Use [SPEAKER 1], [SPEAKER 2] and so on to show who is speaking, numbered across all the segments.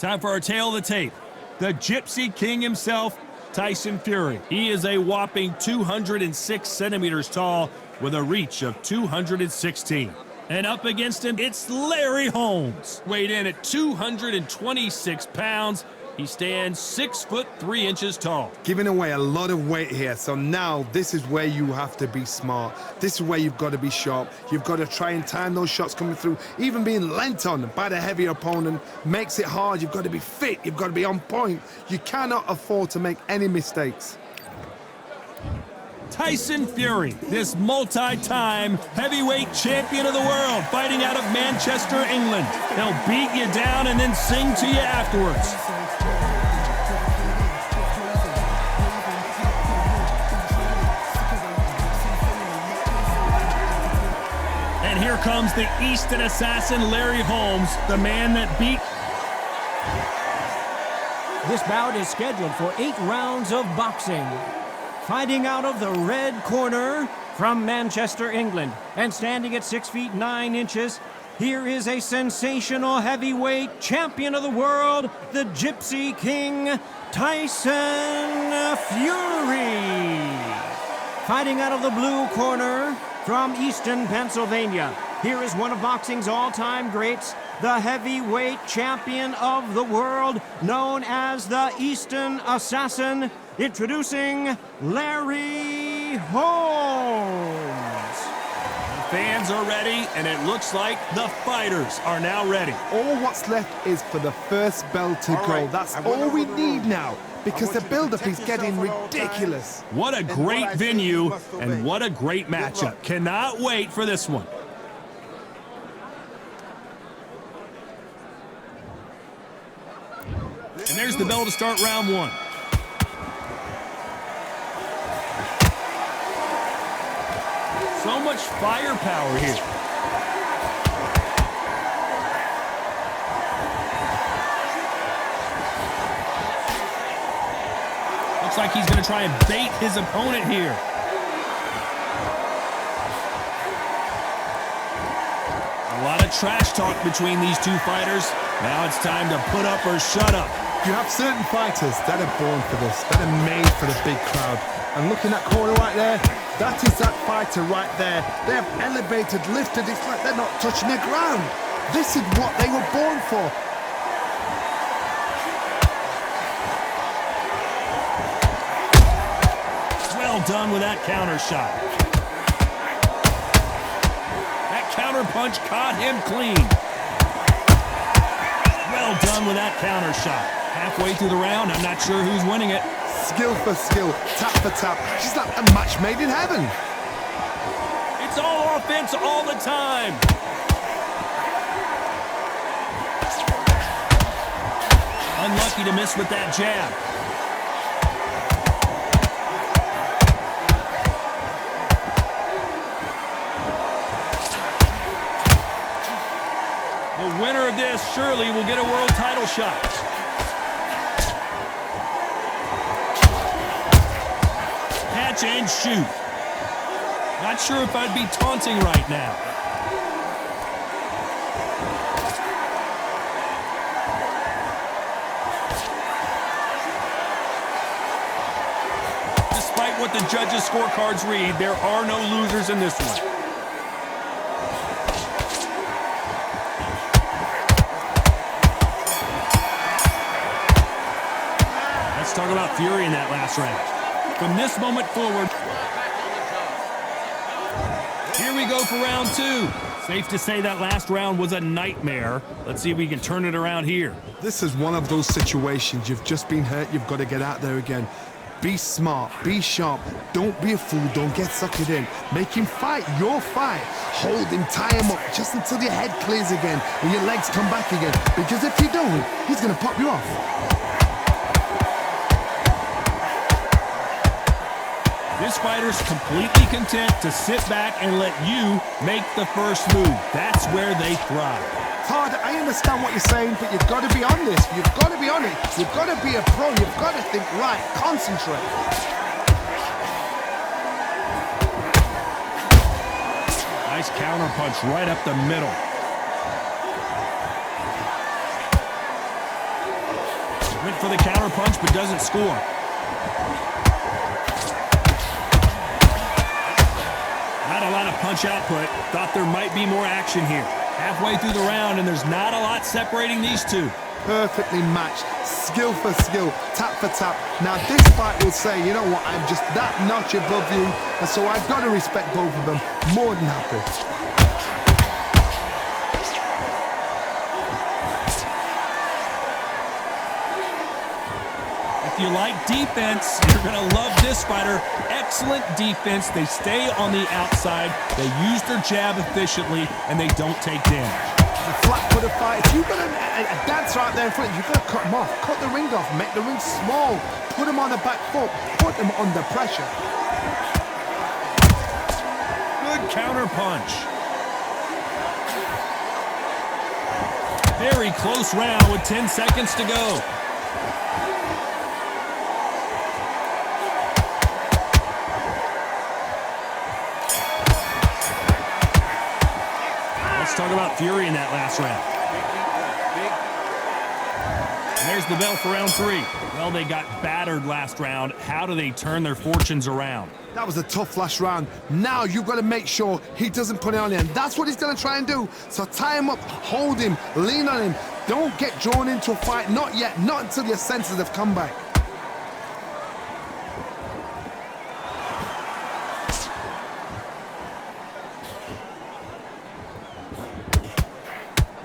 [SPEAKER 1] Time for our tail of the tape. The Gypsy King himself, Tyson Fury. He is a whopping 206 centimeters tall with a reach of 216. And up against him, it's Larry Holmes. Weighed in at 226 pounds. He stands 6'3" tall.
[SPEAKER 2] Giving away a lot of weight here, so now this is where you have to be smart. This is where you've got to be sharp. You've got to try and time those shots coming through. Even being lent on by the heavier opponent makes it hard. You've got to be fit. You've got to be on point. You cannot afford to make any mistakes.
[SPEAKER 1] Tyson Fury, this multi-time heavyweight champion of the world, fighting out of Manchester, England. He'll beat you down and then sing to you afterwards. And here comes the Eastern assassin, Larry Holmes, the man that beat...
[SPEAKER 3] This bout is scheduled for 8 rounds of boxing. Fighting out of the red corner from Manchester, England, and standing at 6 feet 9 inches, here is a sensational heavyweight champion of the world, the Gypsy King, Tyson Fury. Fighting out of the blue corner from Easton, Pennsylvania, here is one of boxing's all-time greats, the heavyweight champion of the world, known as the Eastern Assassin, introducing Larry Holmes.
[SPEAKER 1] The fans are ready, and it looks like the fighters are now ready.
[SPEAKER 2] All what's left is for the first bell to go. That's all we need now, because the build-up is getting ridiculous.
[SPEAKER 1] What a great venue, and what a great matchup. Cannot wait for this one. And there's the bell to start round one. So much firepower here. Looks like he's going to try and bait his opponent here. A lot of trash talk between these two fighters. Now it's time to put up or shut up.
[SPEAKER 2] You have certain fighters that are born for this, that are made for the big crowd. And look in that corner right there, that is that fighter right there. They have elevated, lifted, it's like they're not touching the ground. This is what they were born for.
[SPEAKER 1] Well done with that counter shot. That counter punch caught him clean. Well done with that counter shot. Halfway through the round, I'm not sure who's winning it.
[SPEAKER 2] Skill for skill, tap for tap. She's like a match made in heaven.
[SPEAKER 1] It's all offense all the time. Unlucky to miss with that jab. The winner of this surely will get a world title shot. Catch and shoot. Not sure if I'd be taunting right now. Despite what the judges' scorecards read, there are no losers in this one. Let's talk about Fury in that last round. From this moment forward, here we go for round two. Safe to say that last round was a nightmare. Let's see if we can turn it around here.
[SPEAKER 2] This is one of those situations. You've just been hurt. You've got to get out there again. Be smart. Be sharp. Don't be a fool. Don't get suckered in. Make him fight your fight. Hold him. Tie him up just until your head clears again and your legs come back again. Because if you don't, he's going to pop you off.
[SPEAKER 1] This fighter's completely content to sit back and let you make the first move. That's where they thrive.
[SPEAKER 2] Todd, I understand what you're saying, but you've got to be on this. You've got to be on it. You've got to be a pro. You've got to think right. Concentrate.
[SPEAKER 1] Nice counter punch right up the middle. Went for the counter punch, but doesn't score. Not a lot of punch output. Thought there might be more action here. Halfway through the round, and there's not a lot separating these two.
[SPEAKER 2] Perfectly matched, skill for skill, tap for tap. Now this fight will say, you know what, I'm just that notch above you, and so I've got to respect both of them. More than happy.
[SPEAKER 1] If you like defense, you're going to love this fighter. Excellent defense. They stay on the outside. They use their jab efficiently, and they don't take damage.
[SPEAKER 2] The flat footed fight. If you've got a dancer out there in front, you've got to cut him off. Cut the ring off. Make the ring small. Put him on the back foot. Put him under pressure.
[SPEAKER 1] Good counter punch. Very close round with 10 seconds to go. Let's talk about Fury in that last round. And there's the bell for round 3. Well, they got battered last round. How do they turn their fortunes around?
[SPEAKER 2] That was a tough last round. Now you've got to make sure he doesn't put it on you, and that's what he's going to try and do. So tie him up, hold him, lean on him. Don't get drawn into a fight. Not yet. Not until your senses have come back.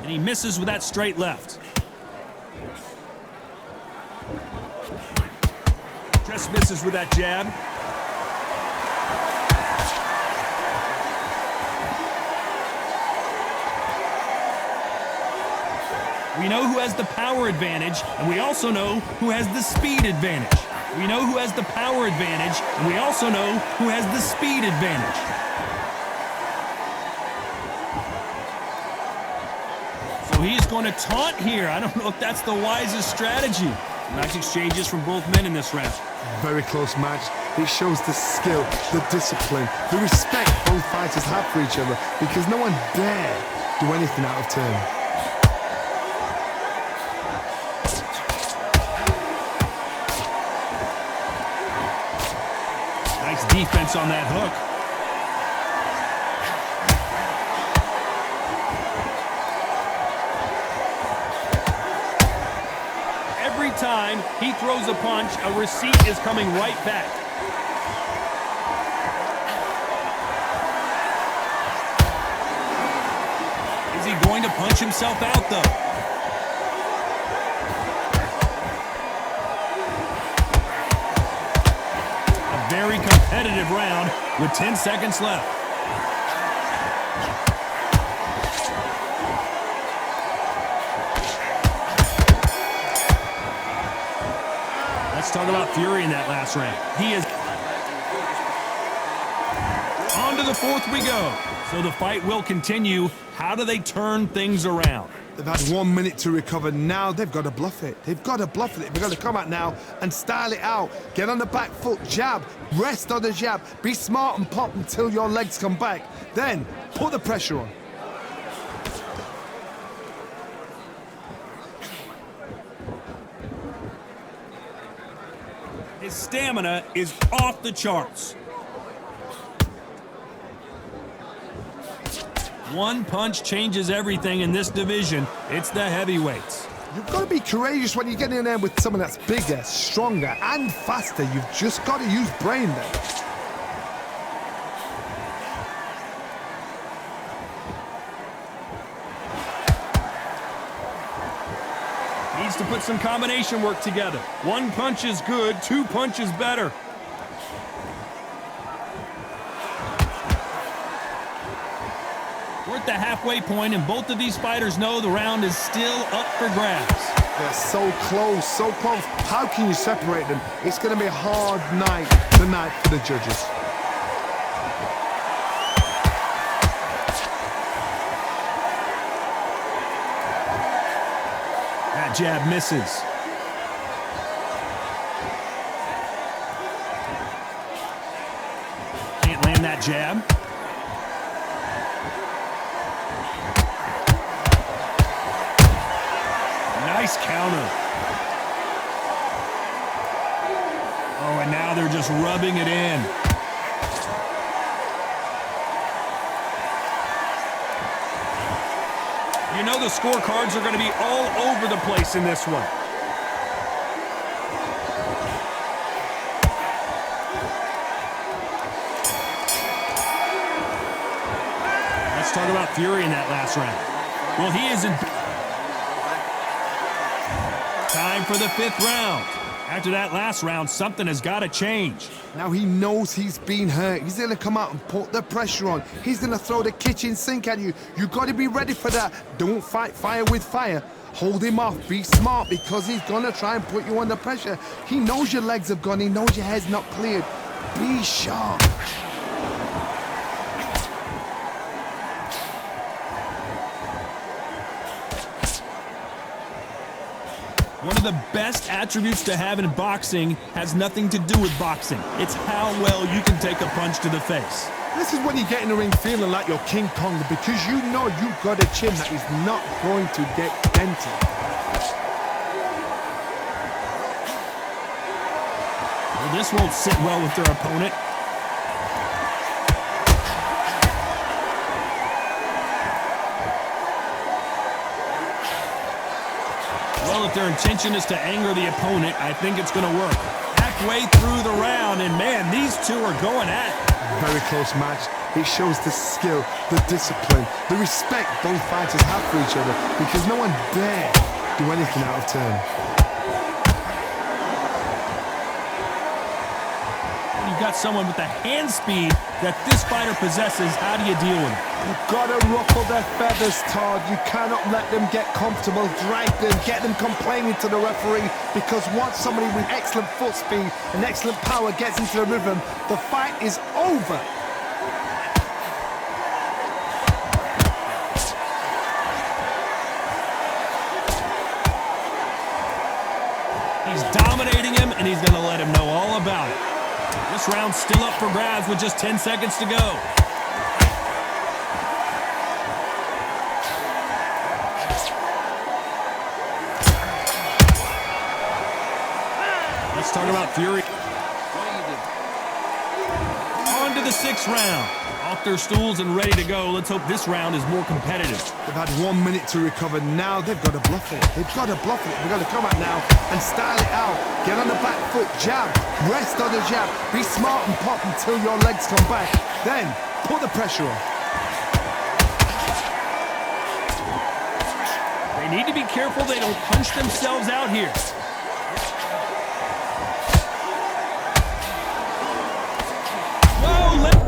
[SPEAKER 1] And he misses with that straight left. Just misses with that jab. We know who has the power advantage, and we also know who has the speed advantage. We know who has the power advantage, and we also know who has the speed advantage. So he's going to taunt here. I don't know if that's the wisest strategy. Nice exchanges from both men in this round.
[SPEAKER 2] Very close match. It shows the skill, the discipline, the respect both fighters have for each other, because no one dare do anything out of turn.
[SPEAKER 1] Nice defense on that hook. Every time he throws a punch, a receipt is coming right back. Is he going to punch himself out, though? A very competitive round with 10 seconds left. Let's talk about Fury in that last round. He is on to the 4th we go. So the fight will continue. How do they turn things around?
[SPEAKER 2] They've had 1 minute to recover. Now they've got to bluff it. They've got to bluff it. They've got to come out now and style it out. Get on the back foot, jab, rest on the jab. Be smart and pop until your legs come back. Then put the pressure on.
[SPEAKER 1] His stamina is off the charts. One punch changes everything in this division. It's the heavyweights.
[SPEAKER 2] You've got to be courageous when you get in there with someone that's bigger, stronger, and faster. You've just got to use brain there.
[SPEAKER 1] Needs to put some combination work together. One punch is good, 2 punches better. We're at the halfway point, and both of these fighters know the round is still up for grabs.
[SPEAKER 2] They're so close, so close. How can you separate them? It's going to be a hard night tonight for the judges.
[SPEAKER 1] That jab misses. Can't land that jab. Nice counter. Oh, and now they're just rubbing it in. You know the scorecards are going to be all over the place in this one. Let's talk about Fury in that last round. Well, he isn't. Time for the 5th round. After that last round, something has got to change.
[SPEAKER 2] Now he knows he's been hurt. He's going to come out and put the pressure on. He's going to throw the kitchen sink at you. You got to be ready for that. Don't fight fire with fire. Hold him off. Be smart because he's going to try and put you under pressure. He knows your legs have gone. He knows your head's not cleared. Be sharp.
[SPEAKER 1] One of the best attributes to have in boxing has nothing to do with boxing. It's how well you can take a punch to the face.
[SPEAKER 2] This is when you get in the ring feeling like you're King Kong because you know you've got a chin that is not going to get dented.
[SPEAKER 1] Well, this won't sit well with their opponent. Well, if their intention is to anger the opponent, I think it's going to work. Halfway through the round, and man, these two are going at it.
[SPEAKER 2] Very close match. It shows the skill, the discipline, the respect both fighters have for each other because no one dare do anything out of turn.
[SPEAKER 1] You've got someone with the hand speed that this fighter possesses. How do you deal with it?
[SPEAKER 2] You've got to ruffle their feathers, Todd. You cannot let them get comfortable, drag them, get them complaining to the referee because once somebody with excellent foot speed and excellent power gets into the rhythm, the fight is over.
[SPEAKER 1] He's dominating him, and he's going to let him know all about it. This round's still up for grabs with just 10 seconds to go. Let's talk about Fury. On to the 6th round. Off their stools and ready to go. Let's hope this round is more competitive.
[SPEAKER 2] They've had 1 minute to recover. Now they've got to bluff it. They've got to bluff it. They've got to come out now and style it out. Get on the back foot, jab, rest on the jab. Be smart and pop until your legs come back. Then put the pressure on.
[SPEAKER 1] They need to be careful they don't punch themselves out here.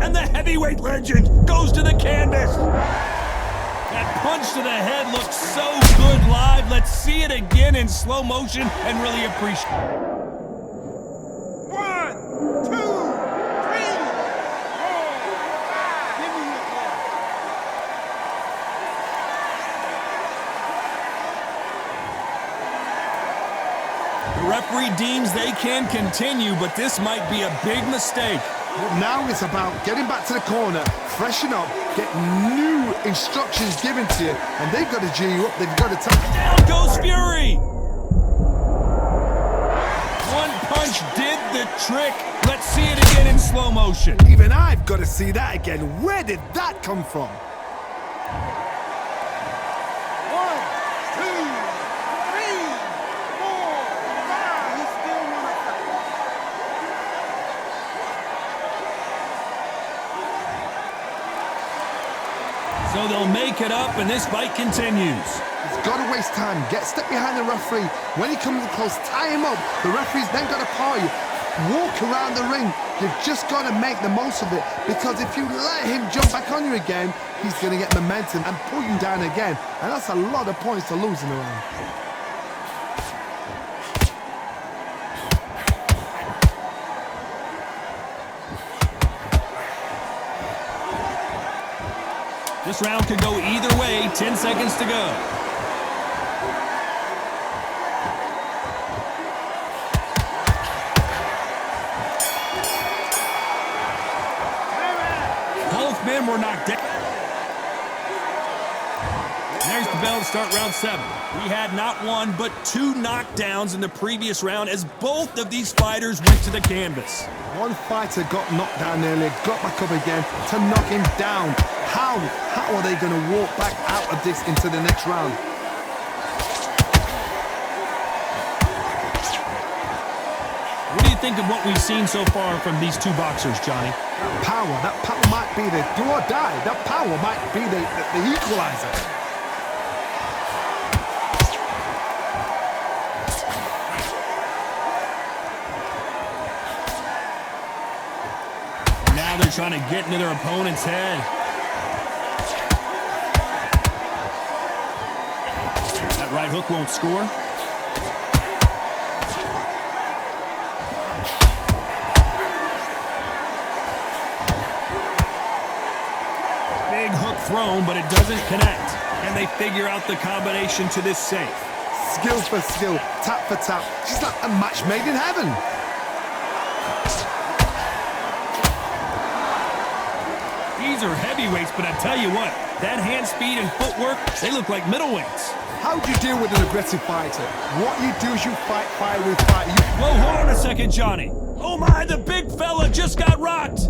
[SPEAKER 1] And the heavyweight legend goes to the canvas. That punch to the head looks so good live. Let's see it again in slow motion and really appreciate it.
[SPEAKER 4] 1, 2, 3, 4, 5. Give me your ball.
[SPEAKER 1] The referee deems they can continue, but this might be a big mistake.
[SPEAKER 2] Well, now it's about getting back to the corner, freshen up, get new instructions given to you, and they've got to G you up, they've got to tell you.
[SPEAKER 1] Down goes Fury! One punch did the trick. Let's see it again in slow motion.
[SPEAKER 2] Even I've got to see that again. Where did that come from?
[SPEAKER 4] 1, 2, 3, 4, 5. He still want to fight.
[SPEAKER 1] So they'll make it up, and this fight continues.
[SPEAKER 2] He's got to waste time. Step behind the referee. When he comes close, tie him up. The referee's then got to call you. Walk around the ring. You've just got to make the most of it. Because if you let him jump back on you again, he's going to get momentum and pull you down again. And that's a lot of points to lose in a round.
[SPEAKER 1] This round could go either way. 10 seconds to go. Both men were knocked down. There's the bell to start round 7. We had not one, but 2 knockdowns in the previous round as both of these fighters went to the canvas.
[SPEAKER 2] One fighter got knocked down earlier, got back up again to knock him down. How are they going to walk back out of this into the next round?
[SPEAKER 1] What do you think of what we've seen so far from these two boxers, Johnny?
[SPEAKER 2] That power might be the do or die. That power might be the equalizer.
[SPEAKER 1] Now they're trying to get into their opponent's head. That right hook won't score. Big hook thrown, but it doesn't connect. And they figure out the combination to this safe.
[SPEAKER 2] Skill for skill, tap for tap. She's like a match made in heaven.
[SPEAKER 1] These are heavyweights, but I tell you what, that hand speed and footwork, they look like middleweights.
[SPEAKER 2] How do you deal with an aggressive fighter? What you do is you fight fire with fire.
[SPEAKER 1] Whoa, hold on a second, Johnny. Oh my, the big fella just got rocked.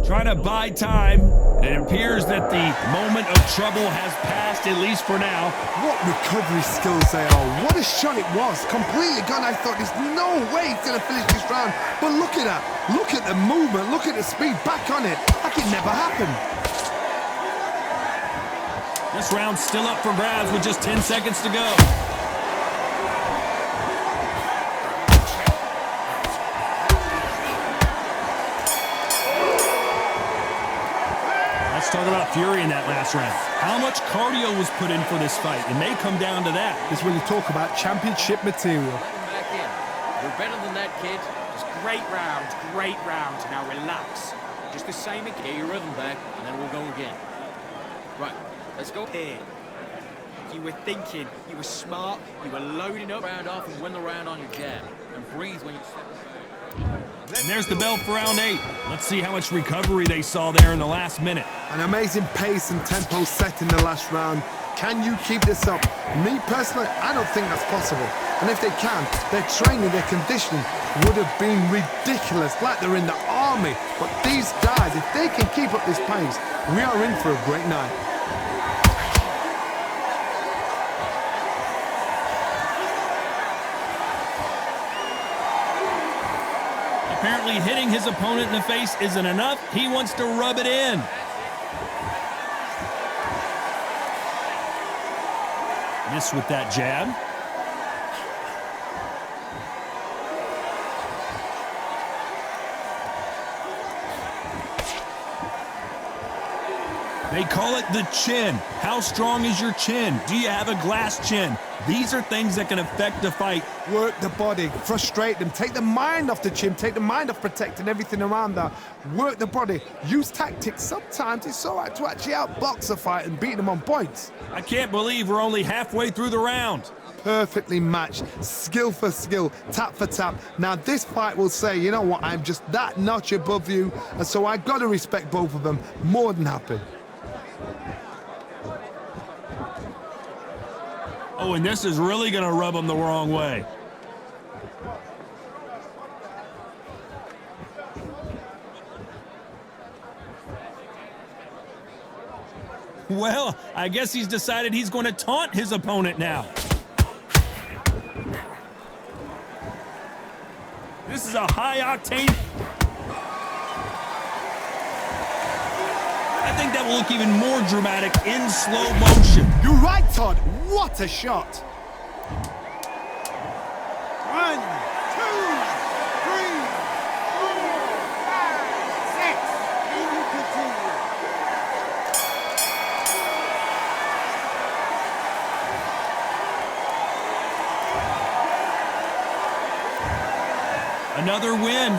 [SPEAKER 1] Trying to buy time. It appears that the moment of trouble has passed, at least for now.
[SPEAKER 2] What recovery skills they are. What a shot it was. Completely gone. I thought there's no way he's going to finish this round. But look at that. Look at the movement. Look at the speed. Back on it. Like it never happened.
[SPEAKER 1] This round's still up for grabs with just 10 seconds to go. Let's talk about Fury in that last round. How much cardio was put in for this fight? It may come down to that.
[SPEAKER 2] This is when you talk about championship material.
[SPEAKER 5] Let them back in. You're better than that, kid.
[SPEAKER 6] Just great round, great round. Now relax. Just the same again.
[SPEAKER 5] Get your rhythm back, and then we'll go again. Right, let's go.
[SPEAKER 6] Here. You were thinking, you were smart, you were loading up.
[SPEAKER 5] Round off and win the round on your jab. And breathe when you step.
[SPEAKER 1] And there's the bell for round 8. Let's see how much recovery they saw there in the last minute.
[SPEAKER 2] An amazing pace and tempo set in the last round. Can you keep this up? Me personally, I don't think that's possible. And if they can, their training, their conditioning would have been ridiculous, like they're in the army. But these guys, if they can keep up this pace, we are in for a great night.
[SPEAKER 1] Apparently hitting his opponent in the face isn't enough. He wants to rub it in. Miss with that jab. They call it the chin. How strong is your chin? Do you have a glass chin? These are things that can affect the fight.
[SPEAKER 2] Work the body, frustrate them, take the mind off the chin, take the mind off protecting everything around that. Work the body, use tactics. Sometimes it's all right to actually outbox a fight and beat them on points.
[SPEAKER 1] I can't believe we're only halfway through the round.
[SPEAKER 2] Perfectly matched, skill for skill, tap for tap. Now this fight will say, you know what, I'm just that notch above you, and so I got to respect both of them. More than happy.
[SPEAKER 1] Oh, and this is really going to rub them the wrong way. Well, I guess he's decided he's going to taunt his opponent now. This is a high-octane. I think that will look even more dramatic in slow motion.
[SPEAKER 2] You're right, Todd. What a shot.
[SPEAKER 4] 1, 2, 3, 4, 5, 6. And you continue.
[SPEAKER 1] Another win.